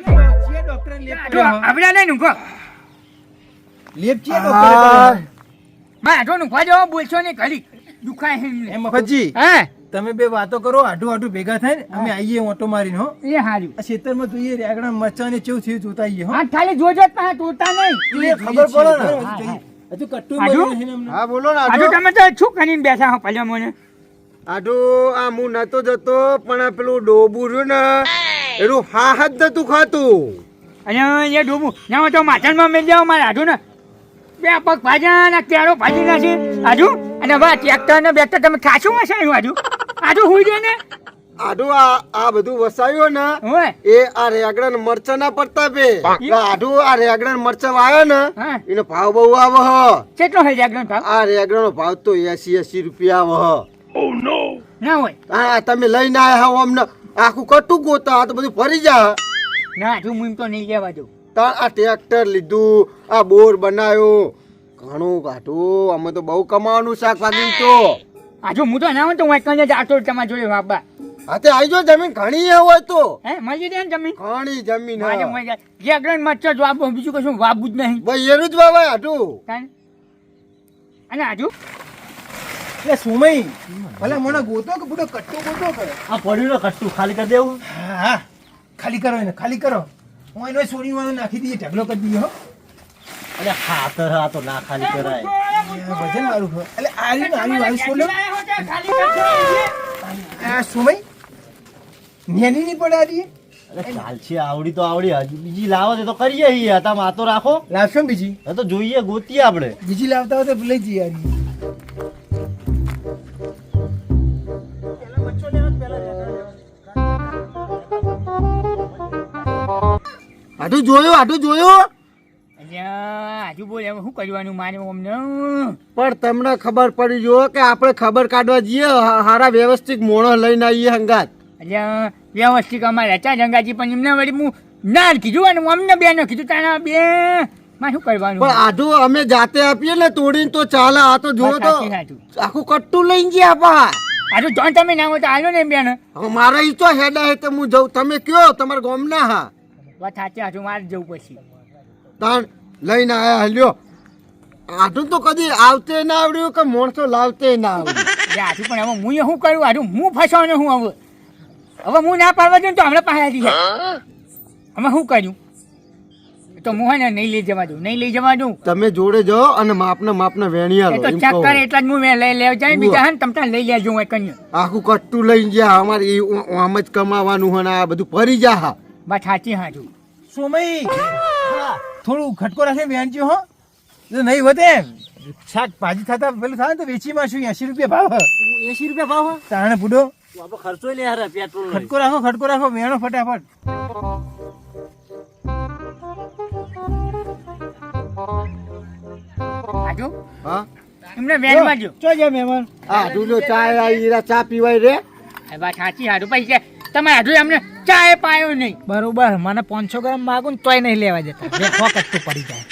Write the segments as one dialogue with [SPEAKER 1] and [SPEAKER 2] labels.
[SPEAKER 1] Doctor
[SPEAKER 2] આપડા નહીં નુંખો
[SPEAKER 1] લેપ છે ડોક્ટર
[SPEAKER 2] માં આટો નુંખવા જવા બોલશો ને ઘડી દુખાય હે
[SPEAKER 1] મફતજી
[SPEAKER 2] હા
[SPEAKER 1] તમે બે વાતો કરો આડું ભેગા થાય ને અમે આવીએ ઓટો મારીને હો
[SPEAKER 2] એ હાર્યું
[SPEAKER 1] આ ખેતરમાં જોઈએ રેગડા મરચાને કેવું થયું જોતા આવીએ હો
[SPEAKER 2] હા ખાલી જોજો પા તોતા નહીં
[SPEAKER 1] એ ખબર પડે ને હજુ કટ્ટુ મારીને અમને
[SPEAKER 3] હા બોલો ને
[SPEAKER 2] આટો
[SPEAKER 3] આડો
[SPEAKER 2] તમે તો શું કરીને બેઠા હો ભલે મને
[SPEAKER 3] આડો આ હું નતો જતો પણ આ પેલું ડોબું રહ્યું ને એનું હા જ નતું ખાતું
[SPEAKER 2] અને એ ડૂબું ના તો માથામાં મેં જાવ મારે આડું ને બે પગ ભાજા ને કેળો ભાજી નાખી આજુ અને વા ટ્રેક્ટર ને બેક્ટર તમે ખાસું વસાયું આજુ આજુ હુઈ જાય ને
[SPEAKER 3] આડો આ બધું વસાયું ને
[SPEAKER 2] હોય
[SPEAKER 3] એ આ રેગડા ને મરચા ના પડતા પે આડો આ રેગડા ને મરચા વાયો ને
[SPEAKER 2] હા
[SPEAKER 3] એનો ભાવ બહુ આવે હ
[SPEAKER 2] કેટલો હોય જાગરણ ભાવ
[SPEAKER 3] આ રેગડા નો ભાવ તો 80 રૂપિયા આવે
[SPEAKER 2] ના હોય
[SPEAKER 3] હા તમે લઈને આયા હો અમને આખું કટું ગોતા આ તો બધું ફરી જા
[SPEAKER 2] ના આજુ હું તો નહીં લેવા દઉં
[SPEAKER 3] તાર આ ટ્રેક્ટર લીધું આ બોર બનાવ્યો ઘણું કાઢું અમે તો બહુ કમાવાનું શાકભાજી તો
[SPEAKER 2] આજુ હું તો ના હોય તો હું એકને જ આટો તમારા જોડે બાબા
[SPEAKER 3] હા તે આઈજો જમીન ઘણી હોય તો
[SPEAKER 2] હે મળી દે ને જમીન
[SPEAKER 3] ઘણી જમીન
[SPEAKER 2] મારે મળી જાય જાગરણ મચ્છર જો આપો બીજું કશું વાબું જ નહીં
[SPEAKER 3] ભાઈ એનું જ વાવાય હાટું
[SPEAKER 2] કાન અને આજુ
[SPEAKER 1] એટલે સુમઈ ભલે મને ગોતો કે બુડો કટ્ટો ગોતો કરે
[SPEAKER 4] આ પડ્યું ને કટ્ટું ખાલી કરી દેવું
[SPEAKER 1] હા ખાલી કરો એને ખાલી કરો હું એનો સોની વાળો નાખી દઈએ ઢગલો કરી દઈએ હો
[SPEAKER 4] અરે ખાતર આ તો ના ખાલી કરાય
[SPEAKER 1] વજન વાળું ખો એટલે આરી સોલો
[SPEAKER 2] ખાલી કરજો
[SPEAKER 1] આ સુમઈ નેની ની પડે આરી
[SPEAKER 4] અરે ચાલશે આવડી તો આવડી હજુ બીજી લાવો છે તો કરીએ ઈ હતા માં તો રાખો
[SPEAKER 1] લાવશો ને બીજી
[SPEAKER 4] હવે તો જોઈએ ગોતીએ આપણે
[SPEAKER 1] બીજી લાવતા હોય તો લઈ જઈએ આરી
[SPEAKER 3] હાટું જોયું
[SPEAKER 2] આજુ બોલ હવે શું કરવાનું મારે અમને
[SPEAKER 3] પણ તમને ખબર પડી જો કે આપણે ખબર કાઢવા જઈએ હારા વ્યવસ્થિત મોણો લઈને આવીએ હંગાત
[SPEAKER 2] એટલે વ્યવસ્થિત અમારે હતા જંગાજી પણ એમને વળી હું ના કીધું અને અમને બે ન કીધું તારા બે માં શું કરવાનું
[SPEAKER 3] પણ આઢું અમે જાતે આપીએ ને તોડીને તો ચાલે આ તો જો તો આખું કટ્ટું લઈને ગયા પા
[SPEAKER 2] આજુ જોન તમે ના હોય તો આલો ને બેન
[SPEAKER 3] હવે મારા ઈ તો હેડા હે તો હું જઉં તમે કયો તમારા ગામના હા
[SPEAKER 2] વાત સાચી આજુ મારે જવું પછી
[SPEAKER 3] તાણ લઈને આયા હલ્યો આઢું તો કદી આવતે ના આવડ્યું કે માણસો લાવતે ના આવડ્યું
[SPEAKER 2] આજુ પણ હવે હું શું કરું આજુ હું ફસાવને હું હવે હું ના પાડવા દઉં તો હમણાં પાસે આવી જાય અમે શું કર્યું તો હું હે ને નહીં લઈ જવા દઉં
[SPEAKER 3] તમે જોડે જાઓ અને માપના વેણિયા
[SPEAKER 2] એ તો ચેક કરે એટલા જ હું લઈ લેવા જાય બીજા હે ને તમતા લઈ લેજો હું કન્યા
[SPEAKER 3] આખું કટ્ટું લઈને ગયા અમારે આમ જ કમાવાનું હોય ને આ બધું ફરી જા હા
[SPEAKER 2] વાત સાચી હાજુ
[SPEAKER 1] સુમઈ થોડું ખટકો રાખે વેચજો હો જો નહીં વધે શાક ભાજી થતા પેલું થાય ને તો વેચી માં શું 80 રૂપિયા ભાવ
[SPEAKER 4] 80 રૂપિયા ભાવ
[SPEAKER 1] તાણે બુડો
[SPEAKER 4] આપણો ખર્ચો લે યાર પેટ્રોલ
[SPEAKER 1] ખટકો રાખો વેણો ફટાફટ
[SPEAKER 2] હાજુ
[SPEAKER 3] હા
[SPEAKER 2] એમને વેન માં જો
[SPEAKER 1] ચો જા મહેમાન
[SPEAKER 3] આ દુલો ચા પીવાય રે
[SPEAKER 2] વાત સાચી હાજુ પૈસા તમે હાજુ એમને ચાય પાયો નહીં
[SPEAKER 1] બરોબર મને 500 ગ્રામ માગું તોય નહીં લેવા જતા બે ફોકટ તો પડી જાય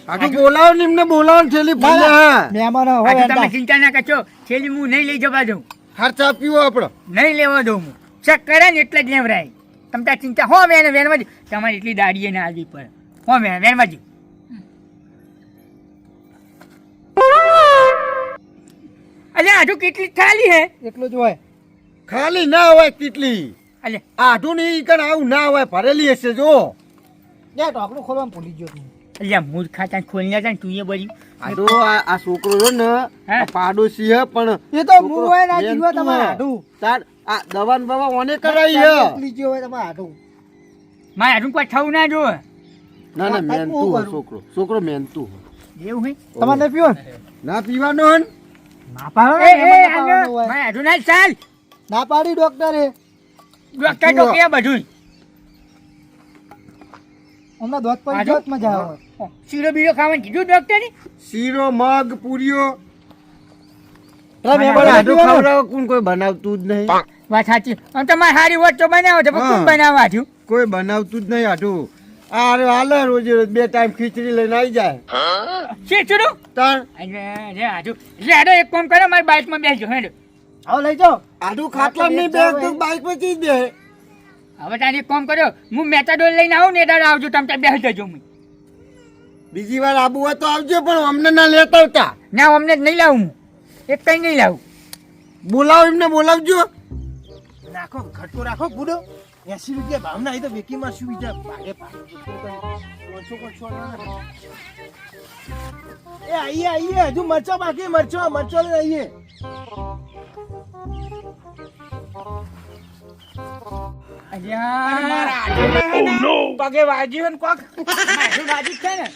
[SPEAKER 3] આટલું બોલાવો ને એમને બોલાવો છેલ્લી ભલે
[SPEAKER 1] મહેમાન
[SPEAKER 2] હાજુ તમે ચિંતા ના કરશો છેલ્લી હું નહીં લઈ જવા દઉં
[SPEAKER 3] હાર ચા પીવો આપણો
[SPEAKER 2] નહીં લેવા દઉં હું ચેક કરે ને એટલે જ લેવરાય તમતા ચિંતા હો વેનમાં જ તમારે એટલી દાડીએ ના આવી પડે હો વેનમાં જ અલે હાજુ કેટલી ખાલી હે
[SPEAKER 1] એટલું જ હોય
[SPEAKER 3] ખાલી ના હોય કેટલી
[SPEAKER 2] અલે
[SPEAKER 3] આઢું ની કણ આવું ના હોય ભરેલી હશે જો
[SPEAKER 1] જા તો આપણું ખોલવાનું ભૂલી ગયો તું
[SPEAKER 2] અલ્યા મૂળ ખાતા ખોલી જાય તું એ બળી
[SPEAKER 3] આઢો આ છોકરો છે ને આ પાડોશી હે પણ
[SPEAKER 1] એ તો હું હોય ના જીવા તમારે આડું
[SPEAKER 3] તાર આ દવાન બાવા ઓને કરાઈ હે
[SPEAKER 1] લીજો હોય તમારે આડું
[SPEAKER 2] મારે હાજુ કોઈ થવું ના જો
[SPEAKER 3] ના ના મહેનતું હે છોકરો મહેનતું
[SPEAKER 2] એવું હે
[SPEAKER 1] તમારે નહીં પીવો
[SPEAKER 3] ના પીવાનો હન
[SPEAKER 1] ના પાડો
[SPEAKER 2] મારે હાજુ ના ચાલ
[SPEAKER 1] ના પાડી ડોક્ટરે
[SPEAKER 2] ડોક્ટર તો કે બધું
[SPEAKER 1] હમણાં દોત પડી જોત મજા આવે
[SPEAKER 2] શીરો બીરો ખાવાનું કીધું ડોક્ટરે
[SPEAKER 3] શીરો મગ પૂરીઓ
[SPEAKER 1] અરે
[SPEAKER 3] પણ
[SPEAKER 1] મહેમાન
[SPEAKER 3] આઢું ખવડાવો કોણ કોઈ બનાવતું જ નહીં
[SPEAKER 2] વાત સાચી અને તમારે સારી વાત તો બનાવો છો પણ કોણ બનાવવા છું
[SPEAKER 3] કોઈ બનાવતું જ નહીં આઢું આ હાલે રોજે રોજ 2 ટાઈમ ખીચડી લઈને આવી જાય
[SPEAKER 2] શીચડું
[SPEAKER 3] તાર
[SPEAKER 2] અરે હાજુ એટલે હાડો એક કામ કરો મારી બાઇકમાં બેસજો હેડો
[SPEAKER 1] આવો લઈ જાઓ
[SPEAKER 3] આઢું ખાટલા ની બેગ તો બાઈક પર ચીજ દે
[SPEAKER 2] હવે તારી કોમ કર્યો હું મેટાડોર લઈને આવું ને એટલે આવજો તમે ત્યાં બેસી જજો હું
[SPEAKER 3] બીજી વાર આબુ હોય તો આવજો, પણ અમને ના લેતા આવતા.
[SPEAKER 2] ના અમને જ નહીં લાવું હું એક કઈ નહીં લાવું
[SPEAKER 3] બોલાવો, એમને બોલાવજો.
[SPEAKER 1] નાખો ખટકો રાખો બુડો 80 રૂપિયા ભાવના અહીં તો વેકીમાં શું બીજા ભાગે એ આઈએ હજુ મરચો બાકી મરચો લઈને આઈએ.
[SPEAKER 2] પગે વાગ્યું ને કોક માથું વાગ્યું છે ને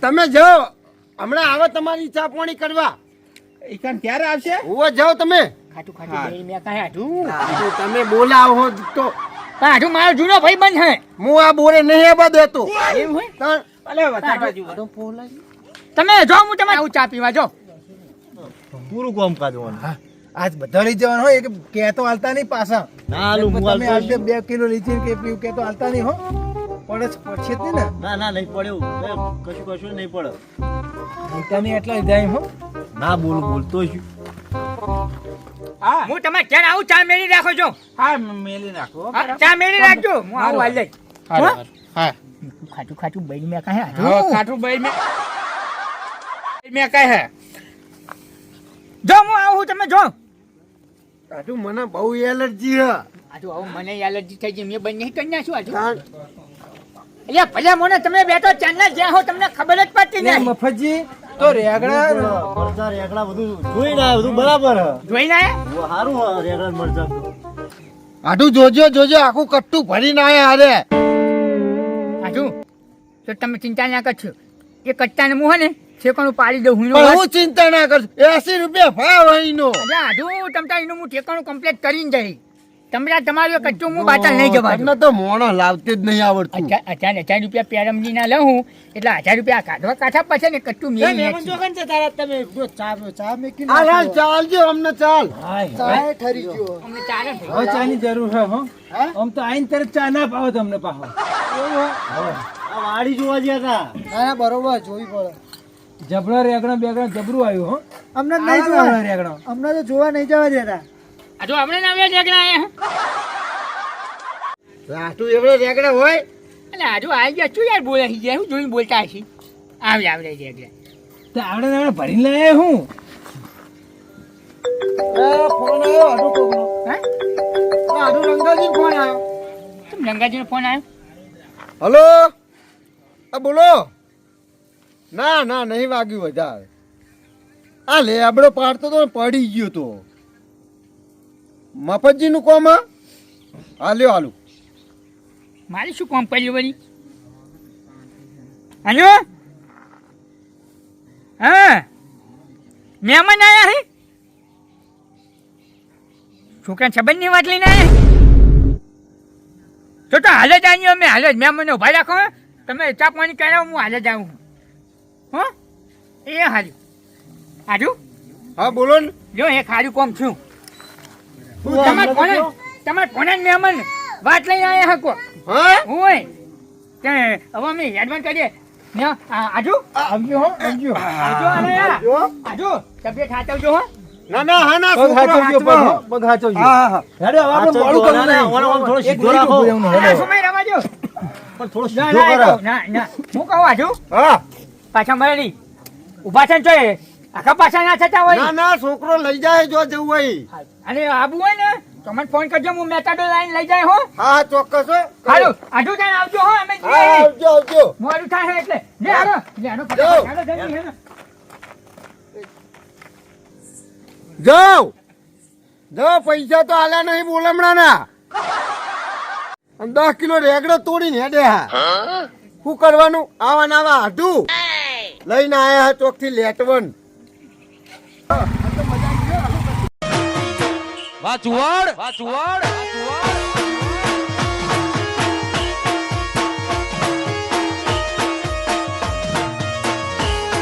[SPEAKER 3] તમે જાઓ, હમણાં આવે તમારી ચા પાણી કરવા.
[SPEAKER 1] ઈકાન ક્યારે આવશે?
[SPEAKER 3] હું જાઓ તમે. તમે બોલાવો તો
[SPEAKER 2] મારો જૂનો ભાઈ બંધ હે
[SPEAKER 3] હું આ બોરે નહીં આવવા દેતો.
[SPEAKER 2] એવું હોય
[SPEAKER 3] તાણ
[SPEAKER 2] તમે જો હું તમારે આવું ચા પીવા જો
[SPEAKER 4] પૂરું કામ કાઢવાનું.
[SPEAKER 1] આજ બધા લઈ જવાનું હોય કે કેતો હાલતા નહીં પાછા.
[SPEAKER 4] ના હાલું, હું
[SPEAKER 1] તમે
[SPEAKER 4] હાલતો
[SPEAKER 1] આજે 2 કિલો લીધી કે પીવું કેતો હાલતા નહીં હો. પડે છે જ ને
[SPEAKER 4] ના નહીં પડ્યું, કશું નહીં પડે.
[SPEAKER 1] હાલતા નહીં એટલા લીધા એમ હો.
[SPEAKER 4] ના બોલતો છું.
[SPEAKER 2] હું તમારે ઘેર આવું ચા મેળી રાખો છો
[SPEAKER 1] હા મેલી નાખો.
[SPEAKER 2] ચા મેળી રાખજો હું આવું હાલ જઈ
[SPEAKER 1] હા
[SPEAKER 2] ખાટું બૈરી મેં કહે
[SPEAKER 1] ખાટું ભાઈ મેં કહે
[SPEAKER 2] જો હું આવું તમે જો
[SPEAKER 3] આજુ મને બહુ એલર્જી હે.
[SPEAKER 2] આજુ આવું મને એલર્જી થઈ ગઈ મેં બંધ નહીં કરી નાખ્યું આજુ
[SPEAKER 3] તાણ
[SPEAKER 2] એટલે ભલે મને તમે બેઠો ચાંદના જ્યાં હો તમને ખબર જ પડતી નહીં
[SPEAKER 1] મફતજી તો રેગડા
[SPEAKER 4] મરચા રેગડા બધું જોઈને આવ્યો, બધું બરાબર હે.
[SPEAKER 2] જોઈને આયા
[SPEAKER 4] સારું હે રેગડા ને મરચા તો.
[SPEAKER 3] આટુ જોજો આખું કટ્ટું ભરીને આયા હારે.
[SPEAKER 2] આજુ તો તમે ચિંતા ના કરશો એ કચ્ચાને મું હે ને ઠેકાણું પાડી દઉં હું
[SPEAKER 3] પણ હું ચિંતા ના કરશું. 80 રૂપિયા ભાવ અહીંનો.
[SPEAKER 2] આજુ તમતા એનું હું ઠેકાણું કમ્પ્લીટ કરીને જઈ તમને તમારું કચ્ચું હું બાતલ નહીં જવા
[SPEAKER 3] તમને તો મોણો લાવતે જ નહીં આવડતું.
[SPEAKER 2] 1000 રૂપિયા પેરમજી ના લઉં એટલે 1000 રૂપિયા કાઢવા કાઢા પછી ને કચ્ચું મેં
[SPEAKER 3] હાલ ચાલજો, અમને ચાલ.
[SPEAKER 2] અમને ચાલે ને.
[SPEAKER 1] હવે ચાની જરૂર છે હો. આમ તો આઈને તરત ચા ના પાવો તમને પાહો.
[SPEAKER 4] આ વાડી જોવા ગયા હતા.
[SPEAKER 3] બરોબર જોવી પડે.
[SPEAKER 1] જબરા રેગડા બેગડા જબરું આવ્યું હો.
[SPEAKER 3] અમને
[SPEAKER 1] જબરા રેગડા
[SPEAKER 3] અમને તો જોવા નહીં જવા દેતા.
[SPEAKER 2] આજુ આપણે ના આવ્યા જગડા આયા
[SPEAKER 3] રાટુ એવડે રેગડા હોય.
[SPEAKER 2] એટલે આજુ આવી ગયા શું યાર બોલે છે હું જોઈને બોલતા હશી આવડે જગડા
[SPEAKER 1] તો આવડે ભરીને લાયા હું.
[SPEAKER 3] ફોન આવ્યો આટુ કોકનો.
[SPEAKER 2] હા
[SPEAKER 3] આટુ રંગાજી ફોન આવ્યો.
[SPEAKER 2] તમે ગંગાજીનો ફોન આવ્યો
[SPEAKER 3] હલો, આ બોલો. ના નહીં વાગ્યું વધારે. આ લેબડો પાડતો તો ને પડી ગયો તો. મફતજી નું કોમ હાલ્યો.
[SPEAKER 2] મારે શું કોમ પડ્યું વળી હલો હા મહેમાન આયા હે છોકરા સંબંધની વાત લઈને આયા તો હાલ જ આવ્યો અમે હાલ જ મહેમાનને ઉભા રાખો તમે ચા પાણી કરાવો હું હાલ જ આવું હો એ હાલ આજુ
[SPEAKER 3] હા બોલો ને.
[SPEAKER 2] જો એક હારું કોમ છું તમારે કોને મહેમાન વાત લઈને આયા હકો
[SPEAKER 3] હા
[SPEAKER 2] હોય તે હવે અમે એડવાન્સ કરીએ ને આજુ
[SPEAKER 1] આવજો હો આવજો.
[SPEAKER 2] આજુ તબિયત હાચવજો હો
[SPEAKER 3] ના
[SPEAKER 1] પગ હાચવજો પગ હો, પગ હાચવજો.
[SPEAKER 3] હા.
[SPEAKER 1] હેડો હવે આપણે મોડું કરવું નહીં.
[SPEAKER 4] થોડો
[SPEAKER 1] એક
[SPEAKER 4] સીધો
[SPEAKER 1] મિનિટ
[SPEAKER 4] રાખો.
[SPEAKER 1] ઊભું રહેવાનું,
[SPEAKER 2] ના
[SPEAKER 1] હેડો.
[SPEAKER 2] સમય રવાજો
[SPEAKER 4] પણ થોડો
[SPEAKER 2] ના
[SPEAKER 4] સીધો કરો.
[SPEAKER 2] ના હું કહું આજુ
[SPEAKER 3] હા.
[SPEAKER 2] પાછા મળે ઉભા છે ને જોઈએ આખા પાછા ના થતા હોય
[SPEAKER 3] ના છોકરો લઈ જાય જો જવું હોય.
[SPEAKER 2] અને આબુ હોય ને તો મને ફોન કરજો હું મેટાડો લાઈન લઈ જાય હો
[SPEAKER 3] હા ચોક્કસ હો.
[SPEAKER 2] હાલો આજુ ત્યાં આવજો હો અમે
[SPEAKER 3] હા આવજો.
[SPEAKER 2] મોડું થાય છે એટલે લે હાલો લે હાલો
[SPEAKER 3] જાઓ.
[SPEAKER 2] હાલો જલ્દી હેલો
[SPEAKER 3] જાઓ પૈસા તો આલ્યા નહીં બોલમણાના. 10 કિલો રેગડો તોડીને હેડે હા. શું કરવાનું? આવા આઢું લઈને આયા ચોક થી લેટવન.
[SPEAKER 5] વાચુવાડ